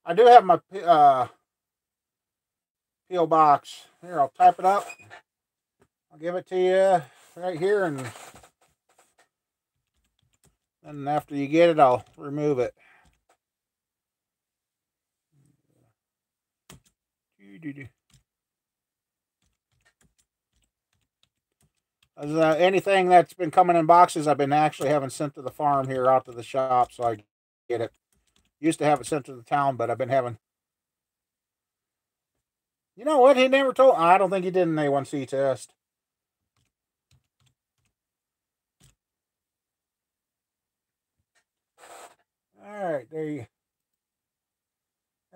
I do have my PO box here. I'll type it up. I'll give it to you right here, and then after you get it, I'll remove it. Anything that's been coming in boxes, I've been actually having sent to the farm here out to the shop, so I get it. Used to have it sent to the town, but I've been having. You know what? He never told. I don't think he did an A1C test. All right, there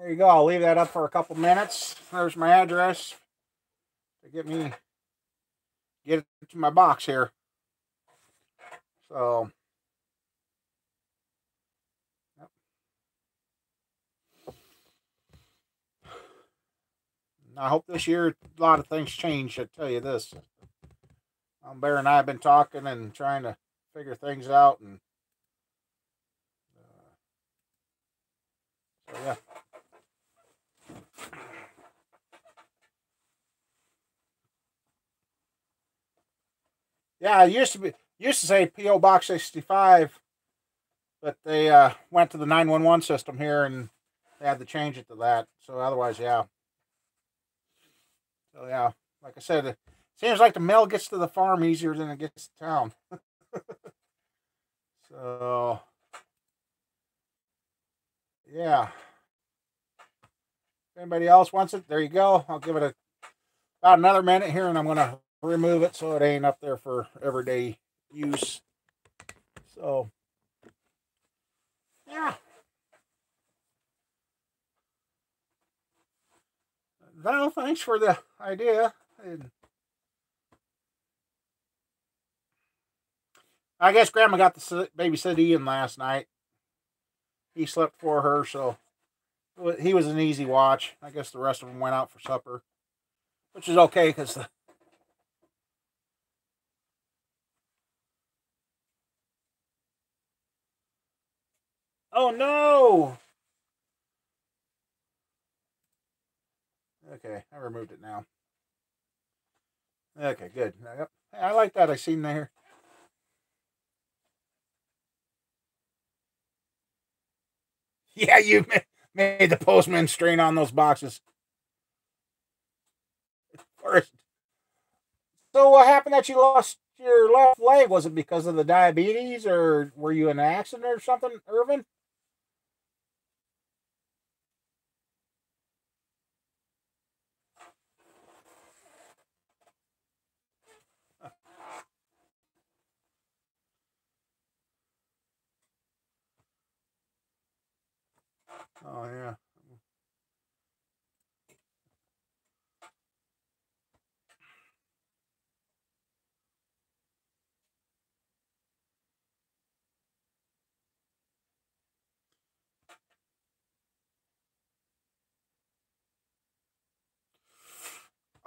you go. I'll leave that up for a couple minutes. There's my address to get it to my box here. So, yep. I hope this year a lot of things change. I tell you this, Bear and I have been talking and trying to figure things out, and so yeah. Yeah, it used to say PO Box 65, but they went to the 911 system here and they had to change it to that. So otherwise, yeah. So yeah, like I said, it seems like the mail gets to the farm easier than it gets to town. So yeah. If anybody else wants it, there you go. I'll give it about another minute here, and I'm going to remove it so it ain't up there for everyday use. So, yeah. Well, thanks for the idea. And I guess Grandma got the babysit Ian last night. He slept for her, so he was an easy watch. I guess the rest of them went out for supper, which is okay because the. Oh no! Okay, I removed it now. Okay, good. Yep. I like that. I seen there. Yeah, you made the postman strain on those boxes. First. So what happened that you lost your left leg? Was it because of the diabetes, or were you in an accident or something, Irvin? Oh yeah.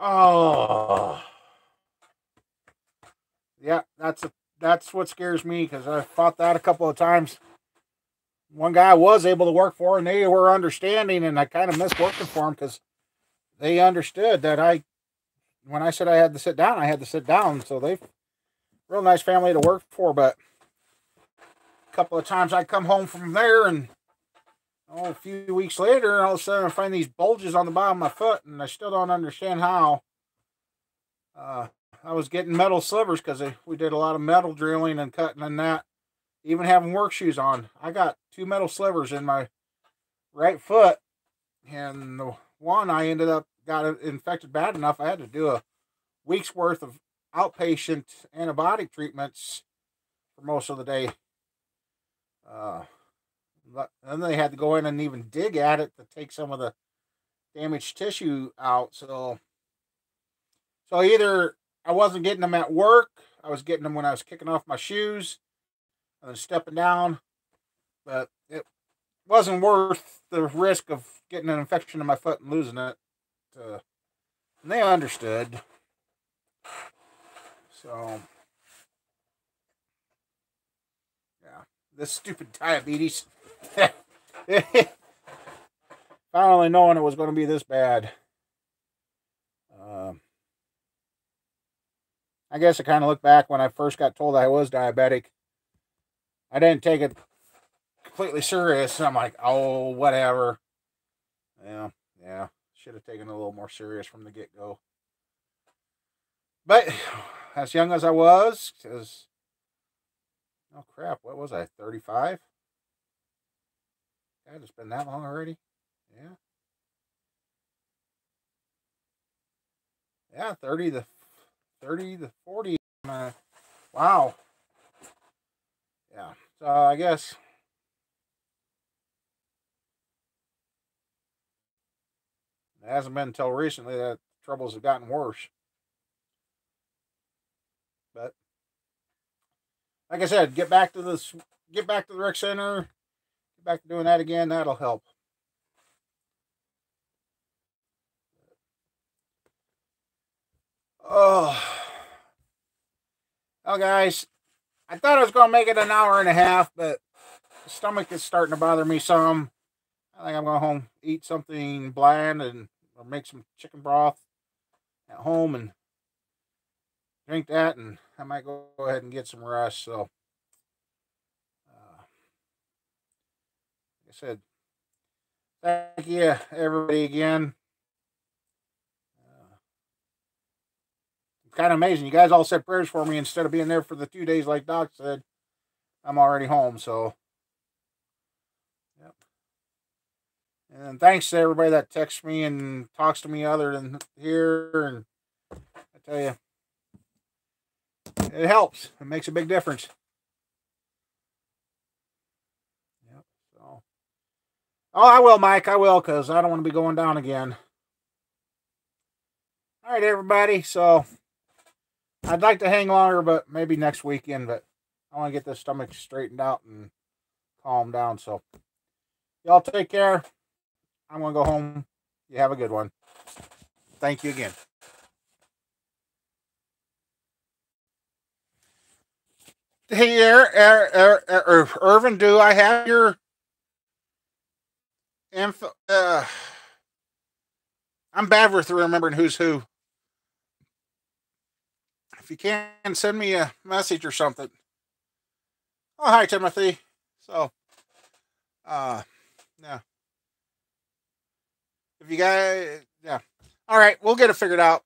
Oh. Yeah, that's what scares me because I fought that a couple of times. One guy I was able to work for, and they were understanding, and I kind of missed working for them because they understood that when I said I had to sit down, I had to sit down. So they real nice family to work for. But a couple of times I come home from there, and a few weeks later, all of a sudden I find these bulges on the bottom of my foot, and I still don't understand how. Uh, I was getting metal slivers because we did a lot of metal drilling and cutting and that. Even having work shoes on, I got two metal slivers in my right foot, and the one I ended up got it infected bad enough I had to do a week's worth of outpatient antibiotic treatments for most of the day. Uh, then they had to go in and even dig at it to take some of the damaged tissue out. So either I wasn't getting them at work, I was getting them when I was kicking off my shoes and then stepping down, but it wasn't worth the risk of getting an infection in my foot and losing it. And they understood. So, yeah, this stupid diabetes. Finally knowing it was going to be this bad. I guess I kind of look back when I first got told I was diabetic. I didn't take it completely serious. I'm like, oh, whatever. Yeah, yeah. Should have taken it a little more serious from the get go. But as young as I was, because, oh crap, what was I, 35? God, it's been that long already? Yeah. Yeah, 40. Wow. Yeah. So I guess it hasn't been until recently that troubles have gotten worse. But like I said, get back to the rec center, get back to doing that again. That'll help. Oh, well, guys, I thought I was going to make it an hour and a half, but the stomach is starting to bother me some. I think I'm going home, eat something bland, and or make some chicken broth at home and drink that, and I might go ahead and get some rest. So, like I said, thank you, everybody, again. It's kind of amazing. You guys all said prayers for me instead of being there for the 2 days, like Doc said. I'm already home, so. Yep. And thanks to everybody that texts me and talks to me other than here. And tell you, it helps. It makes a big difference. Yep. So, oh, I will, Mike. I will, because I don't want to be going down again. All right, everybody. So, I'd like to hang longer, but maybe next weekend. But I want to get this stomach straightened out and calm down. So, y'all take care. I'm going to go home. You have a good one. Thank you again. Hey there, Irvin, do I have your info? I'm bad with remembering who's who. If you can, send me a message or something. Oh, hi, Timothy. So, yeah. If you guys, yeah. All right, we'll get it figured out.